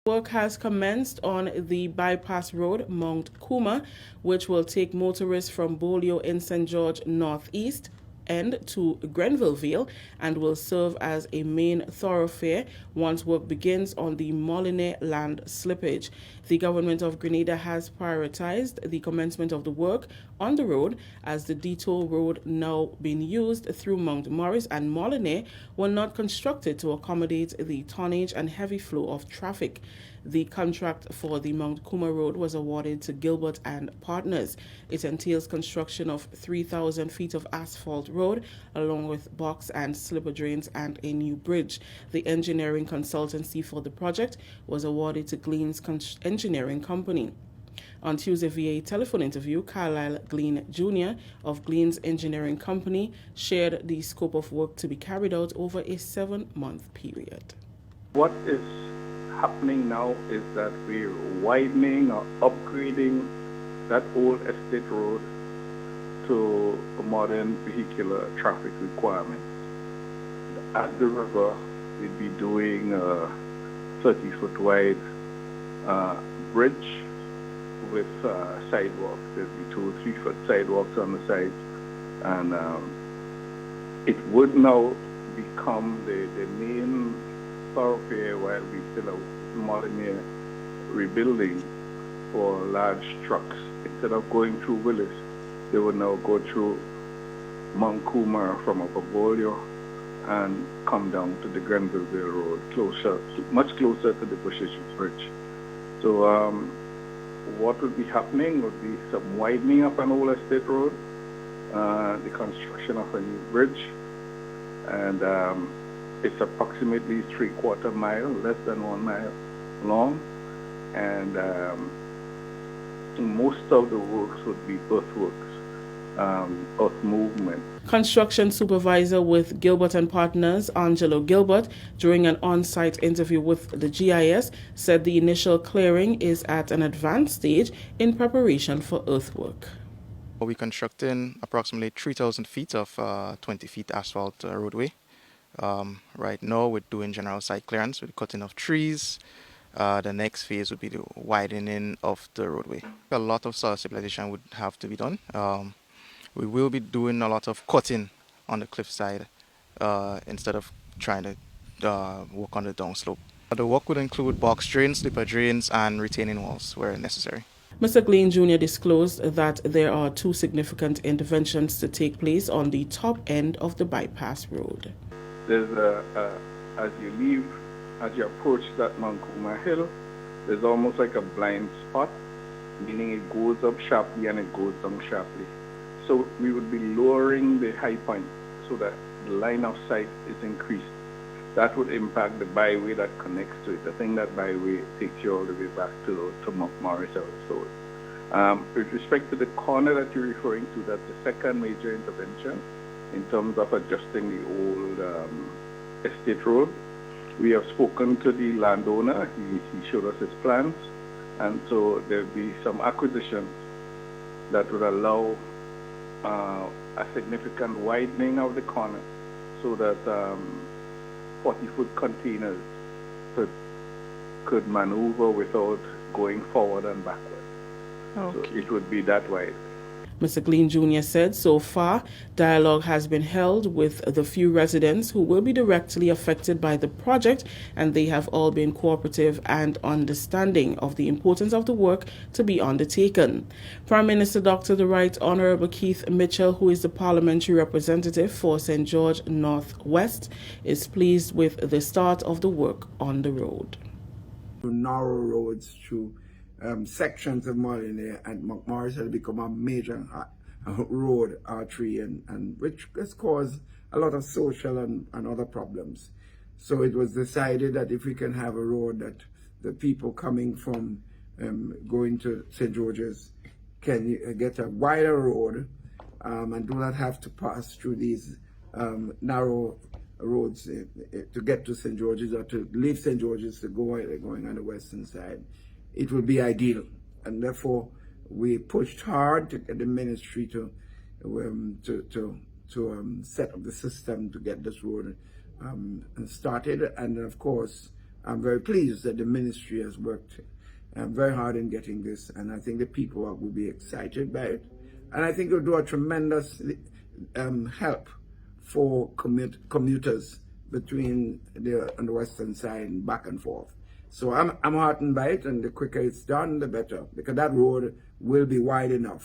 Work has commenced on the bypass road, Mount Cuma, which will take motorists from Bolio in St. George Northeast end to Granville Vale and will serve as a main thoroughfare once work begins on the Molyneux land slippage. The government of Grenada has prioritized the commencement of the work on the road as the detour road now being used through Mount Morris and Molyneux were not constructed to accommodate the tonnage and heavy flow of traffic. The contract for the Mount Cuma Road was awarded to Gilbert and Partners. It entails construction of 3,000 feet of asphalt road, along with box and slipper drains and a new bridge. The engineering consultancy for the project was awarded to Glean's Engineering Company. On Tuesday, via a telephone interview, Carlisle Glean Jr. of Glean's Engineering Company shared the scope of work to be carried out over a 7-month period. What is happening now is that we're widening or upgrading that old estate road to modern vehicular traffic requirements. At the river, we'd be doing a 30-foot wide bridge with sidewalks. There'd be 2 or 3 foot sidewalks on the sides, and it would now become the main thoroughfare while we still are modern rebuilding for large trucks. Instead of going through Willis, they would now go through Mount Cuma from Upper Bolio and come down to the Granville Vale Road, much closer to the Bushes Bridge. So what would be happening would be some widening of an old estate road, the construction of a new bridge, and it's approximately 3/4 mile, less than 1 mile long, and most of the works would be earthworks, earth movement. Construction supervisor with Gilbert and Partners, Angelo Gilbert, during an on-site interview with the GIS, said the initial clearing is at an advanced stage in preparation for earthwork. We're constructing approximately 3,000 feet of 20 feet asphalt roadway. Right now we're doing general site clearance with cutting of trees. The next phase would be the widening of the roadway. A lot of soil stabilization would have to be done. We will be doing a lot of cutting on the cliffside instead of trying to work on the downslope. The work would include box drains, slipper drains, and retaining walls where necessary. Mr. Glean Jr. disclosed that there are 2 significant interventions to take place on the top end of the bypass road. There's as you approach that Mount Cuma hill, there's almost like a blind spot, meaning it goes up sharply and it goes down sharply. So we would be lowering the high point so that the line of sight is increased. That would impact the byway that connects to it. I think that byway takes you all the way back to Mount Morris also. With respect to the corner that you're referring to, that's the second major intervention in terms of adjusting the old estate road. We have spoken to the landowner. He showed us his plans, and so there'll be some acquisitions that would allow a significant widening of the corner so that 40-foot containers could maneuver without going forward and backward. Okay. So it would be that wide. Mr. Glean Jr. said so far, dialogue has been held with the few residents who will be directly affected by the project, and they have all been cooperative and understanding of the importance of the work to be undertaken. Prime Minister Dr. The Right Honorable Keith Mitchell, who is the parliamentary representative for St. George Northwest, is pleased with the start of the work on the road. Narrow roads through sections of Molyneux and Morris has become a major road artery, and which has caused a lot of social and other problems. So it was decided that if we can have a road that the people coming from going to St. George's can get a wider road and do not have to pass through these narrow roads to get to St. George's or to leave St. George's to go where they're going on the western side, it would be ideal. And therefore we pushed hard to get the ministry to set up the system to get this road started. And of course I'm very pleased that the ministry has worked very hard in getting this, and I think the people will be excited by it. And I think it will do a tremendous help for commuters between on the western side and back and forth. So I'm heartened by it, and the quicker it's done, the better, because that road will be wide enough